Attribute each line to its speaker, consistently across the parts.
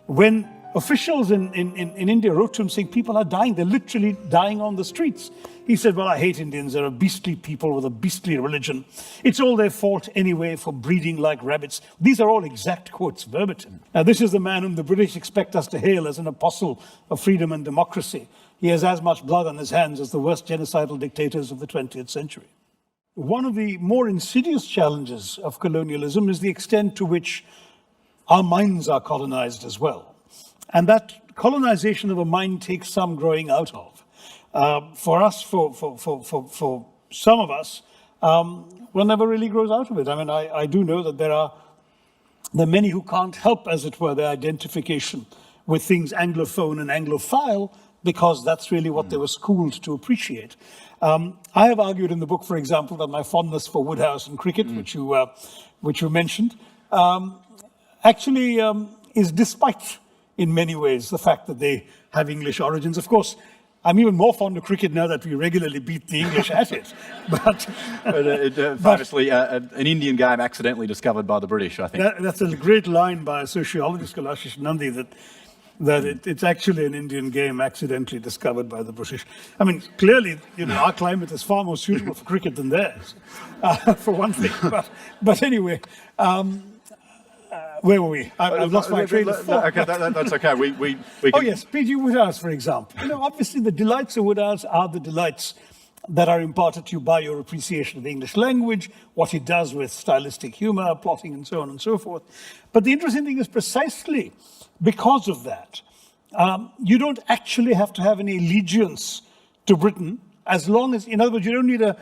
Speaker 1: when officials in India wrote to him saying people are dying, they're literally dying on the streets, he said, well, I hate Indians. They're a beastly people with a beastly religion. It's all their fault anyway for breeding like rabbits. These are all exact quotes, verbatim. Now, this is the man whom the British expect us to hail as an apostle of freedom and democracy. He has as much blood on his hands as the worst genocidal dictators of the 20th century. One of the more insidious challenges of colonialism is the extent to which our minds are colonized as well. And that colonization of a mind takes some growing out of. For us, for some of us, one never really grows out of it. I mean, I do know that there are many who can't help, as it were, their identification with things Anglophone and Anglophile, because that's really what they were schooled to appreciate. I have argued in the book, for example, that my fondness for Woodhouse and cricket, which you mentioned, actually is despite, in many ways, the fact that they have English origins. Of course, I'm even more fond of cricket now that we regularly beat the English at it. But
Speaker 2: famously, an Indian game accidentally discovered by the British, I think.
Speaker 1: That's a great line by a sociologist called Ashish Nandi, that it's actually an Indian game accidentally discovered by the British. I mean, clearly, our climate is far more suitable for cricket than theirs, for one thing. But anyway, where were we? I've lost my train of thought.
Speaker 2: Okay, that's okay. We can...
Speaker 1: Oh yes, P.G. Woodhouse, for example. Obviously the delights of Woodhouse are the delights that are imparted to you by your appreciation of the English language, what he does with stylistic humor, plotting, and so on and so forth. But the interesting thing is precisely because of that, you don't actually have to have any allegiance to Britain, as long as, in other words, the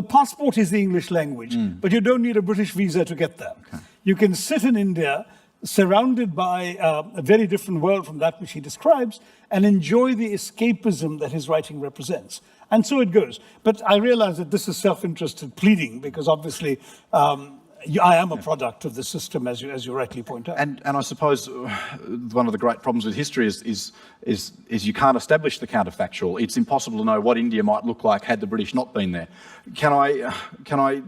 Speaker 1: passport is the English language, but you don't need a British visa to get there. Okay. You can sit in India, surrounded by a very different world from that which he describes, and enjoy the escapism that his writing represents. And so it goes. But I realize that this is self-interested pleading, because obviously I am a product of the system, as you rightly point out.
Speaker 2: And I suppose one of the great problems with history is you can't establish the counterfactual. It's impossible to know what India might look like had the British not been there. Can I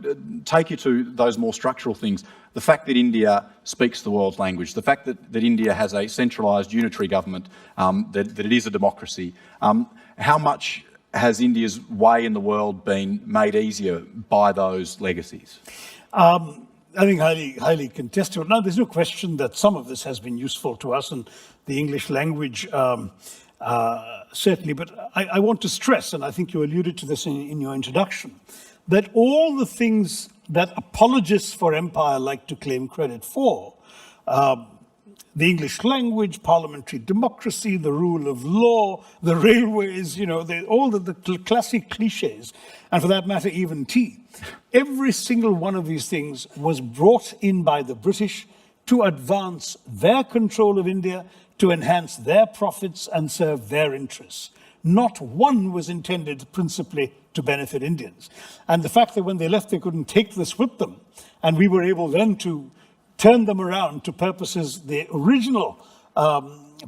Speaker 2: take you to those more structural things? The fact that India speaks the world's language, the fact that India has a centralised unitary government, that it is a democracy. How much has India's way in the world been made easier by those legacies?
Speaker 1: I think highly contested. Now, there's no question that some of this has been useful to us, and the English language certainly. But I want to stress, and I think you alluded to this in your introduction, that all the things that apologists for empire like to claim credit for, the English language, parliamentary democracy, the rule of law, the railways, all the classic cliches, and for that matter, even tea. Every single one of these things was brought in by the British to advance their control of India, to enhance their profits and serve their interests. Not one was intended principally to benefit Indians. And the fact that when they left, they couldn't take this with them, and we were able then to turn them around to purposes the original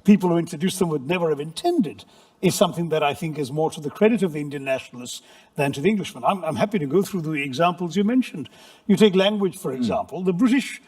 Speaker 1: people who introduced them would never have intended, is something that I think is more to the credit of the Indian nationalists than to the Englishmen. I'm happy to go through the examples you mentioned. You take language, for example. The British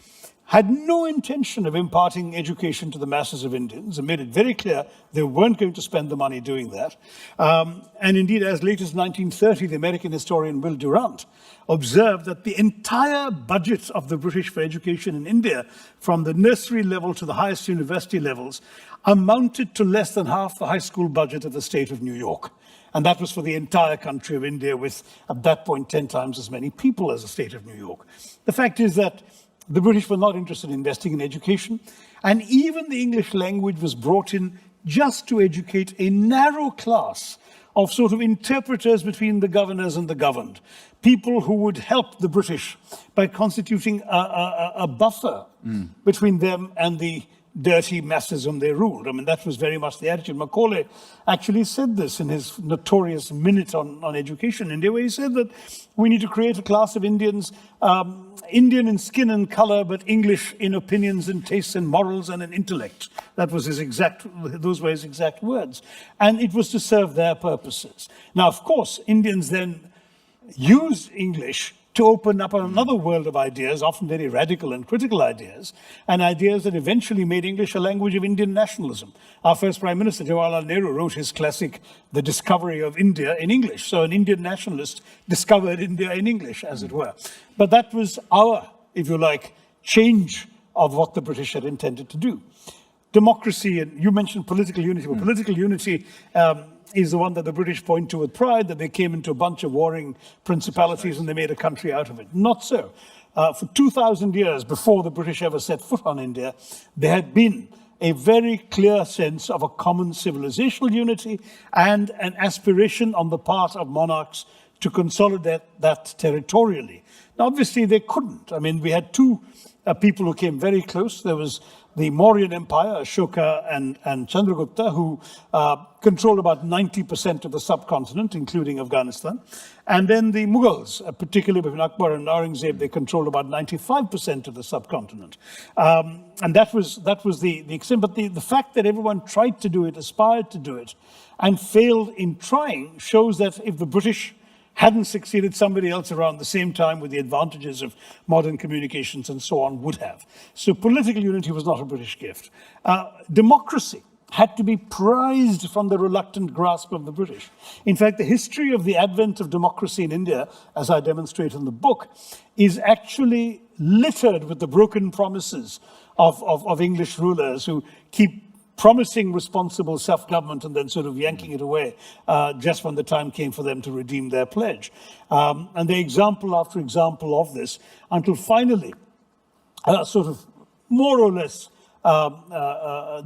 Speaker 1: had no intention of imparting education to the masses of Indians and made it very clear they weren't going to spend the money doing that. And indeed, as late as 1930, the American historian Will Durant observed that the entire budget of the British for education in India, from the nursery level to the highest university levels, amounted to less than half the high school budget of the state of New York. And that was for the entire country of India, with, at that point, 10 times as many people as the state of New York. The fact is that the British were not interested in investing in education, and even the English language was brought in just to educate a narrow class of sort of interpreters between the governors and the governed, people who would help the British by constituting a buffer between them and the dirty masses whom they ruled. I mean, that was very much the attitude. Macaulay actually said this in his notorious minute on education in India, where he said that we need to create a class of Indians, Indian in skin and color, but English in opinions and tastes and morals and in intellect. That was those were his exact words. And it was to serve their purposes. Now, of course, Indians then used English to open up another world of ideas, often very radical and critical ideas, and ideas that eventually made English a language of Indian nationalism. Our first Prime Minister, Jawaharlal Nehru, wrote his classic, The Discovery of India, in English. So an Indian nationalist discovered India in English, as it were. But that was our, if you like, change of what the British had intended to do. Democracy, and you mentioned political unity. Well, political unity is the one that the British point to with pride, that they came into a bunch of warring principalities and they made a country out of it. Not so. For 2,000 years before the British ever set foot on India, there had been a very clear sense of a common civilizational unity and an aspiration on the part of monarchs to consolidate that territorially. Now, obviously, they couldn't. I mean, we had two people who came very close. There was the Mauryan Empire, Ashoka and Chandragupta, who controlled about 90% of the subcontinent, including Afghanistan. And then the Mughals, particularly between Akbar and Aurangzeb, they controlled about 95% of the subcontinent. And that was the extent. But the fact that everyone tried to do it, aspired to do it, and failed in trying shows that if the British hadn't succeeded, somebody else around the same time with the advantages of modern communications and so on would have. So political unity was not a British gift. Democracy had to be prized from the reluctant grasp of the British. In fact, the history of the advent of democracy in India, as I demonstrate in the book, is actually littered with the broken promises of English rulers who keep promising responsible self-government and then sort of yanking it away just when the time came for them to redeem their pledge. And the example after example of this, until finally, sort of more or less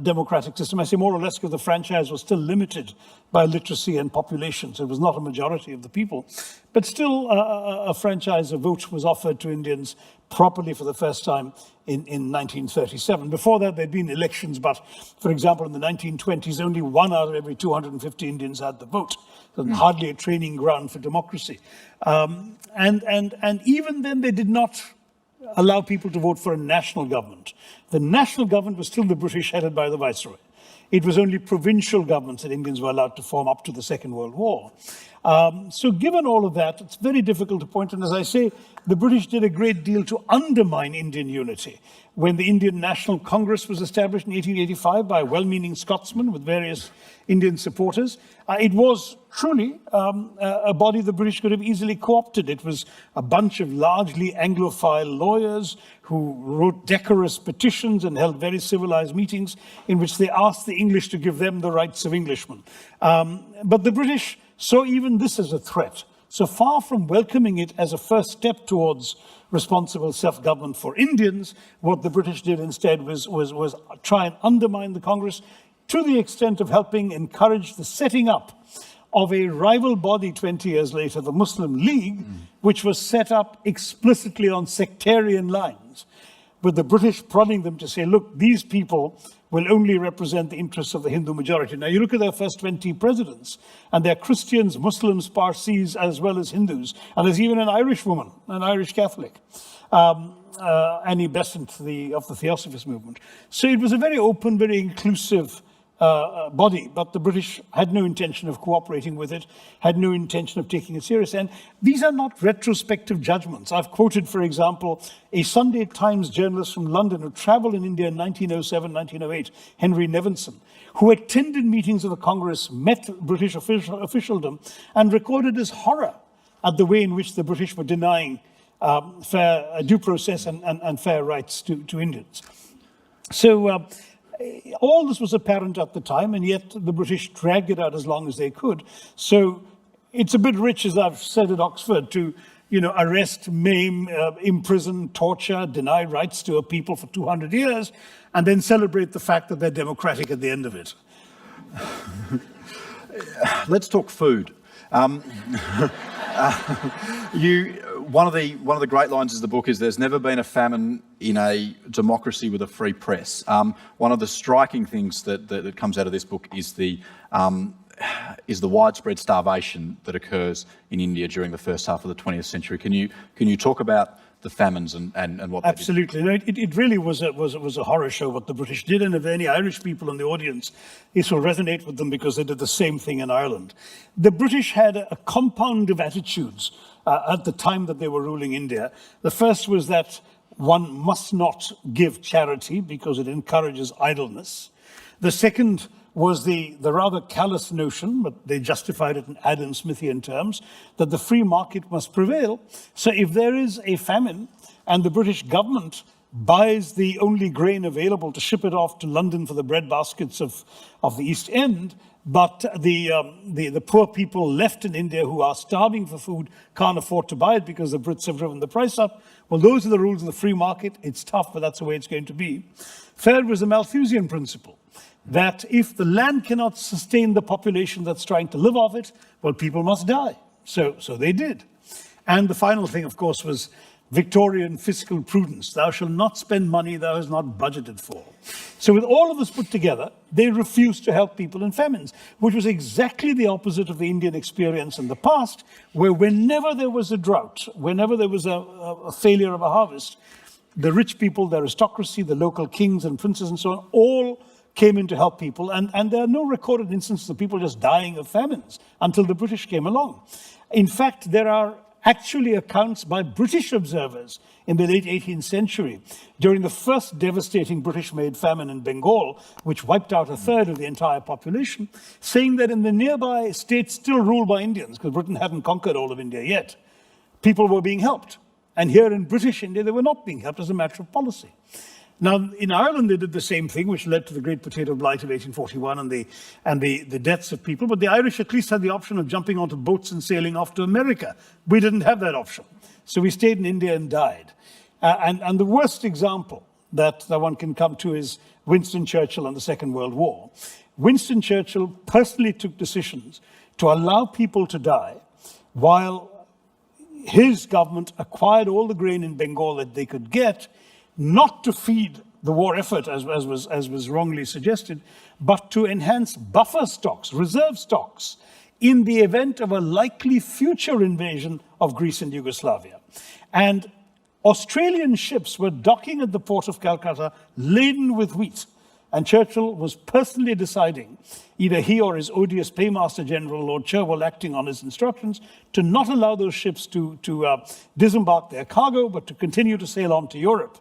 Speaker 1: democratic system. I say more or less because the franchise was still limited by literacy and population, so it was not a majority of the people. But still, a franchise, a vote was offered to Indians properly for the first time in 1937. Before that, there'd been elections, but for example, in the 1920s, only 1 out of every 250 Indians had the vote. So hardly a training ground for democracy. And even then, they did not allow people to vote for a national government. The national government was still the British, headed by the Viceroy. It was only provincial governments that Indians were allowed to form up to the Second World War. So given all of that, it's very difficult to point. And as I say, the British did a great deal to undermine Indian unity. When the Indian National Congress was established in 1885 by well-meaning Scotsmen with various Indian supporters, it was truly a body the British could have easily co-opted. It was a bunch of largely Anglophile lawyers who wrote decorous petitions and held very civilized meetings in which they asked the English to give them the rights of Englishmen. But the British saw even this as a threat. So far from welcoming it as a first step towards responsible self-government for Indians, what the British did instead was try and undermine the Congress to the extent of helping encourage the setting up of a rival body 20 years later, the Muslim League, which was set up explicitly on sectarian lines, with the British prodding them to say, look, these people will only represent the interests of the Hindu majority. Now, you look at their first 20 presidents, and they're Christians, Muslims, Parsis, as well as Hindus. And there's even an Irish woman, an Irish Catholic, Annie Besant of the Theosophist movement. So it was a very open, very inclusive body, but the British had no intention of cooperating with it, had no intention of taking it seriously. And these are not retrospective judgments. I've quoted, for example, a Sunday Times journalist from London who traveled in India in 1907, 1908, Henry Nevinson, who attended meetings of the Congress, met British officialdom, and recorded his horror at the way in which the British were denying fair due process and fair rights to Indians. So all this was apparent at the time, and yet the British dragged it out as long as they could. So it's a bit rich, as I've said at Oxford, to arrest, maim, imprison, torture, deny rights to a people for 200 years, and then celebrate the fact that they're democratic at the end of it.
Speaker 2: Let's talk food. One of the great lines of the book is there's never been a famine in a democracy with a free press. One of the striking things that comes out of this book is the widespread starvation that occurs in India during the first half of the 20th century. Can you talk about the famines and what
Speaker 1: Absolutely.
Speaker 2: they did?
Speaker 1: No, it really was a horror show what the British did, and if there are any Irish people in the audience, this will resonate with them because they did the same thing in Ireland. The British had a compound of attitudes at the time that they were ruling India. The first was that one must not give charity because it encourages idleness. The second was the rather callous notion, but they justified it in Adam Smithian terms, that the free market must prevail. So if there is a famine and the British government buys the only grain available to ship it off to London for the bread baskets of the East End, but the poor people left in India who are starving for food can't afford to buy it because the Brits have driven the price up. Well, those are the rules of the free market. It's tough, but that's the way it's going to be. Third was the Malthusian principle, that if the land cannot sustain the population that's trying to live off it, well, people must die. So they did. And the final thing, of course, was Victorian fiscal prudence. Thou shalt not spend money thou hast not budgeted for. So with all of this put together, they refused to help people in famines, which was exactly the opposite of the Indian experience in the past, where whenever there was a drought, whenever there was a failure of a harvest, the rich people, the aristocracy, the local kings and princes and so on, all came in to help people. And there are no recorded instances of people just dying of famines until the British came along. In fact, there are actually accounts by British observers in the late 18th century during the first devastating British-made famine in Bengal, which wiped out a third of the entire population, saying that in the nearby states still ruled by Indians, because Britain hadn't conquered all of India yet, people were being helped. And here in British India, they were not being helped as a matter of policy. Now, in Ireland, they did the same thing, which led to the Great Potato Blight of 1841 and the deaths of people. But the Irish at least had the option of jumping onto boats and sailing off to America. We didn't have that option. So we stayed in India and died. And the worst example that one can come to is Winston Churchill and the Second World War. Winston Churchill personally took decisions to allow people to die while his government acquired all the grain in Bengal that they could get, not to feed the war effort, as was wrongly suggested, but to enhance buffer stocks, reserve stocks, in the event of a likely future invasion of Greece and Yugoslavia. And Australian ships were docking at the port of Calcutta laden with wheat. And Churchill was personally deciding, either he or his odious paymaster general, Lord Cherwell, acting on his instructions, to not allow those ships to disembark their cargo, but to continue to sail on to Europe.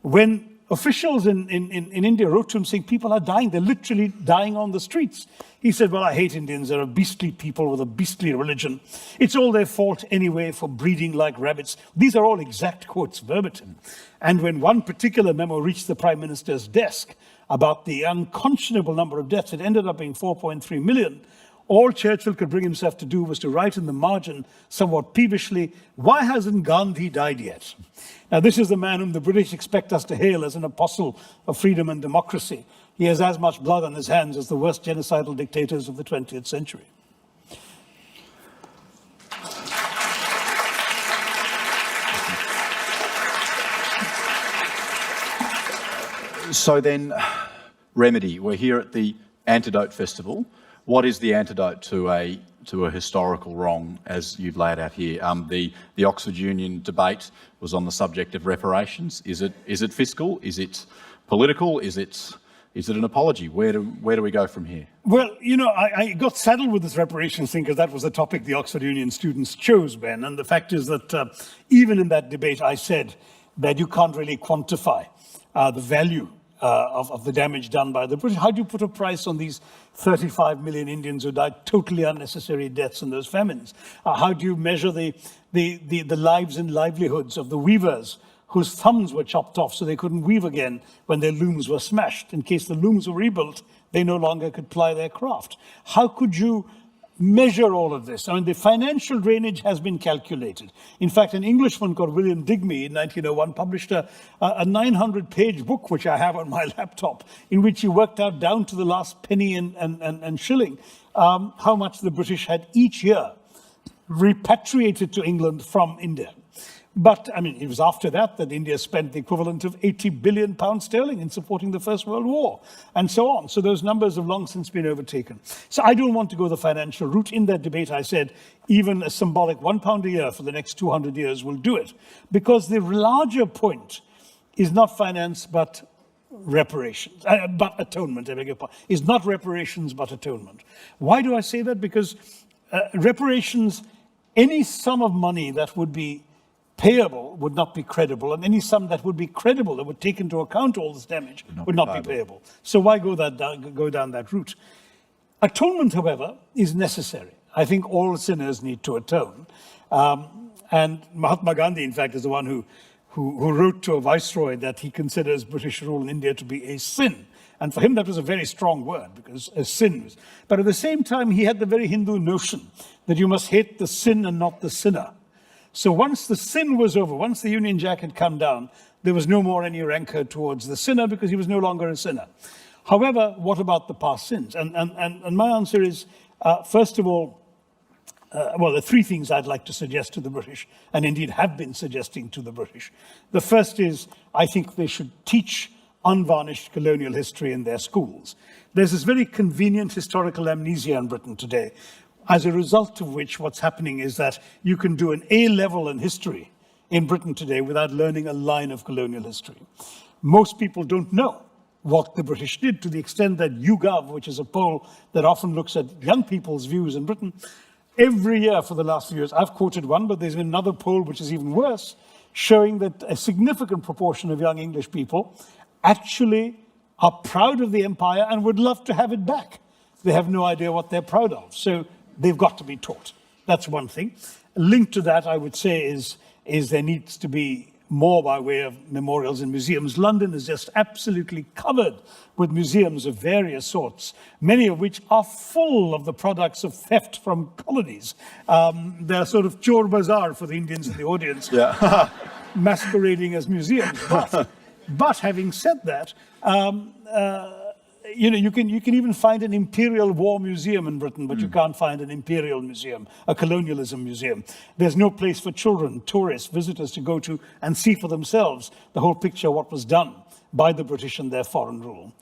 Speaker 1: When officials in India wrote to him saying people are dying, they're literally dying on the streets, he said, well, I hate Indians. They're a beastly people with a beastly religion. It's all their fault anyway for breeding like rabbits. These are all exact quotes, verbatim. And when one particular memo reached the Prime Minister's desk about the unconscionable number of deaths, it ended up being 4.3 million. All Churchill could bring himself to do was to write in the margin, somewhat peevishly, why hasn't Gandhi died yet? Now, this is the man whom the British expect us to hail as an apostle of freedom and democracy. He has as much blood on his hands as the worst genocidal dictators of the 20th century.
Speaker 2: So then, remedy. We're here at the Antidote Festival. What is the antidote to a historical wrong, as you've laid out here? The Oxford Union debate was on the subject of reparations. Is it fiscal? Is it political? Is it an apology? Where do we go from here?
Speaker 1: Well, you know, I got saddled with this reparations thing because that was the topic the Oxford Union students chose, Ben. And the fact is that even in that debate, I said that you can't really quantify the value of the damage done by the British. How do you put a price on these 35 million Indians who died totally unnecessary deaths in those famines? How do you measure the lives and livelihoods of the weavers whose thumbs were chopped off so they couldn't weave again when their looms were smashed? In case the looms were rebuilt, they no longer could ply their craft. How could you measure all of this? I mean, the financial drainage has been calculated. In fact, an Englishman called William Digby in 1901 published a 900-page book, which I have on my laptop, in which he worked out down to the last penny and shilling how much the British had each year repatriated to England from India. But, I mean, it was after that India spent the equivalent of 80 billion pounds sterling in supporting the First World War, and so on. So those numbers have long since been overtaken. So I don't want to go the financial route. In that debate, I said even a symbolic £1 a year for the next 200 years will do it. Because the larger point is not finance, but reparations, but atonement, I beg your pardon. Is not reparations, but atonement. Why do I say that? Because reparations any sum of money that would be payable would not be credible, and any sum that would be credible, that would take into account all this damage, would not be payable. So why go down that route? Atonement, however, is necessary. I think all sinners need to atone. And Mahatma Gandhi, in fact, is the one who wrote to a viceroy that he considers British rule in India to be a sin. And for him, that was a very strong word, because a sin was. But at the same time, he had the very Hindu notion that you must hate the sin and not the sinner. So once the sin was over, once the Union Jack had come down, there was no more any rancor towards the sinner, because he was no longer a sinner. However, what about the past sins? And my answer is, first of all, well, there are three things I'd like to suggest to the British, and indeed have been suggesting to the British. The first is, I think they should teach unvarnished colonial history in their schools. There's this very convenient historical amnesia in Britain today, as a result of which what's happening is that you can do an A level in history in Britain today without learning a line of colonial history. Most people don't know what the British did, to the extent that YouGov, which is a poll that often looks at young people's views in Britain, every year for the last few years, I've quoted one, but there's another poll which is even worse, showing that a significant proportion of young English people actually are proud of the empire and would love to have it back. They have no idea what they're proud of. So they've got to be taught. That's one thing. Linked to that, I would say, is there needs to be more by way of memorials and museums. London is just absolutely covered with museums of various sorts, many of which are full of the products of theft from colonies. They're sort of chor bazaar for the Indians in the audience, masquerading as museums. But having said that, you can even find an imperial war museum in Britain, but you can't find an imperial museum, a colonialism museum. There's no place for children, tourists, visitors to go to and see for themselves the whole picture of what was done by the British and their foreign rule.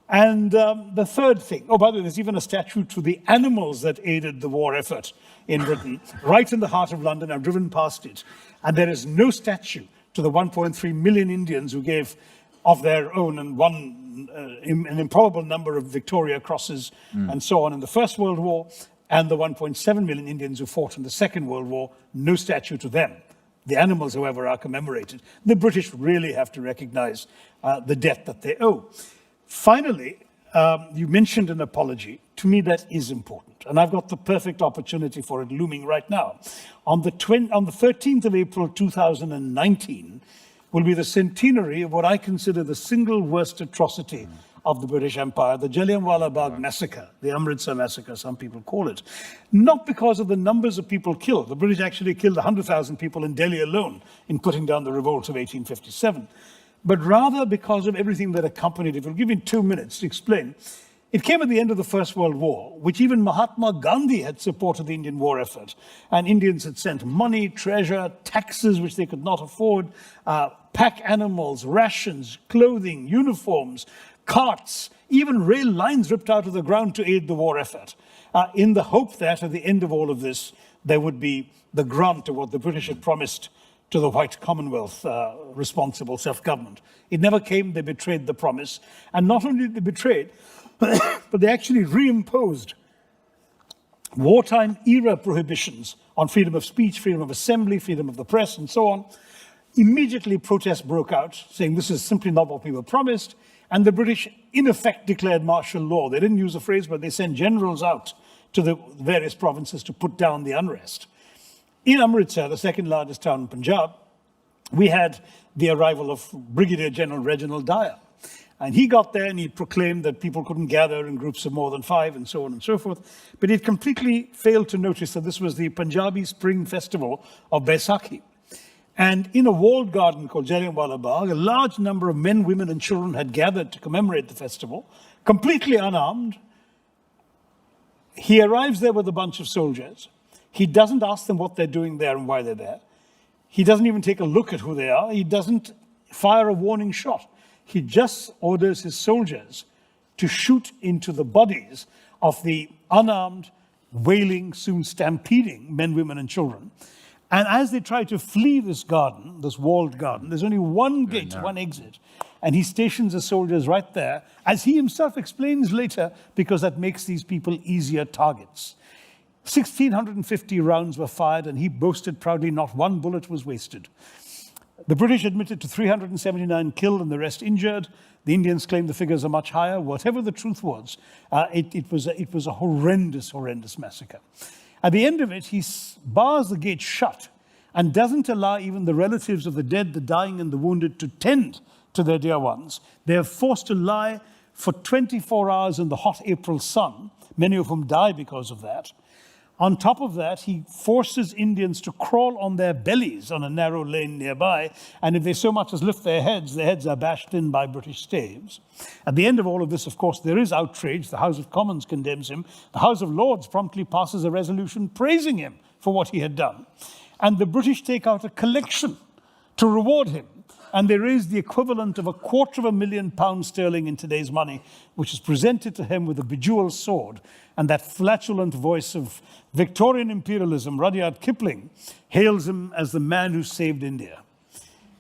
Speaker 1: And the third thing, oh, by the way, there's even a statue to the animals that aided the war effort in Britain, right in the heart of London. I've driven past it. And there is no statue to the 1.3 million Indians who gave of their own and won an improbable number of Victoria Crosses and so on in the First World War, and the 1.7 million Indians who fought in the Second World War. No statue to them. The animals, however, are commemorated. The British really have to recognize the debt that they owe. Finally, you mentioned an apology. To me, that is important. And I've got the perfect opportunity for it looming right now. On the 13th of April 2019 will be the centenary of what I consider the single worst atrocity of the British Empire, the Jallianwala Bagh massacre, the Amritsar massacre, some people call it. Not because of the numbers of people killed. The British actually killed 100,000 people in Delhi alone in putting down the revolt of 1857. But rather because of everything that accompanied it. We'll give you 2 minutes to explain. It came at the end of the First World War, which even Mahatma Gandhi had supported the Indian war effort. And Indians had sent money, treasure, taxes which they could not afford, pack animals, rations, clothing, uniforms, carts, even rail lines ripped out of the ground to aid the war effort, in the hope that at the end of all of this, there would be the grant of what the British had promised to the white Commonwealth, responsible self-government. It never came. They betrayed the promise. And not only did they betray it, but they actually reimposed wartime era prohibitions on freedom of speech, freedom of assembly, freedom of the press, and so on. Immediately protests broke out, saying this is simply not what we were promised. And the British, in effect, declared martial law. They didn't use the phrase, but they sent generals out to the various provinces to put down the unrest. In Amritsar, the second largest town in Punjab, we had the arrival of Brigadier General Reginald Dyer. And he got there and he proclaimed that people couldn't gather in groups of more than 5 and so on and so forth. But he completely failed to notice that this was the Punjabi Spring Festival of Baisakhi. And in a walled garden called Jallianwala Bagh, a large number of men, women and children had gathered to commemorate the festival, completely unarmed. He arrives there with a bunch of soldiers. He doesn't ask them what they're doing there and why they're there. He doesn't even take a look at who they are. He doesn't fire a warning shot. He just orders his soldiers to shoot into the bodies of the unarmed, wailing, soon stampeding men, women, and children. And as they try to flee this garden, this walled garden, there's only one gate, one exit. And he stations his soldiers right there, as he himself explains later, because that makes these people easier targets. 1,650 rounds were fired, and he boasted proudly not one bullet was wasted. The British admitted to 379 killed and the rest injured. The Indians claimed the figures are much higher. Whatever the truth was, it was a horrendous, horrendous massacre. At the end of it, he bars the gate shut and doesn't allow even the relatives of the dead, the dying, and the wounded to tend to their dear ones. They are forced to lie for 24 hours in the hot April sun, many of whom die because of that. On top of that, he forces Indians to crawl on their bellies on a narrow lane nearby, and if they so much as lift their heads are bashed in by British staves. At the end of all of this, of course, there is outrage. The House of Commons condemns him. The House of Lords promptly passes a resolution praising him for what he had done. And the British take out a collection to reward him. And they raise the equivalent of £250,000 in today's money, which is presented to him with a bejeweled sword. And that flatulent voice of Victorian imperialism, Rudyard Kipling, hails him as the man who saved India.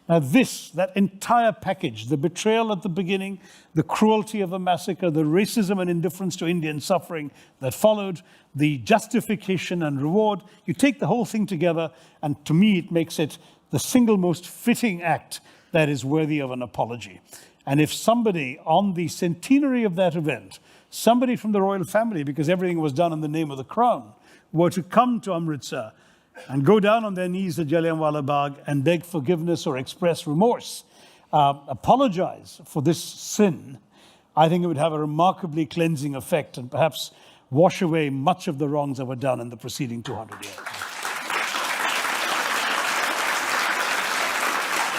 Speaker 1: Now that entire package, the betrayal at the beginning, the cruelty of the massacre, the racism and indifference to Indian suffering that followed, the justification and reward, you take the whole thing together, and to me it makes it the single most fitting act that is worthy of an apology. And if somebody on the centenary of that event, somebody from the royal family, because everything was done in the name of the crown, were to come to Amritsar and go down on their knees at Jallianwala Bagh and beg forgiveness or express remorse, apologize for this sin, I think it would have a remarkably cleansing effect and perhaps wash away much of the wrongs that were done in the preceding 200 years.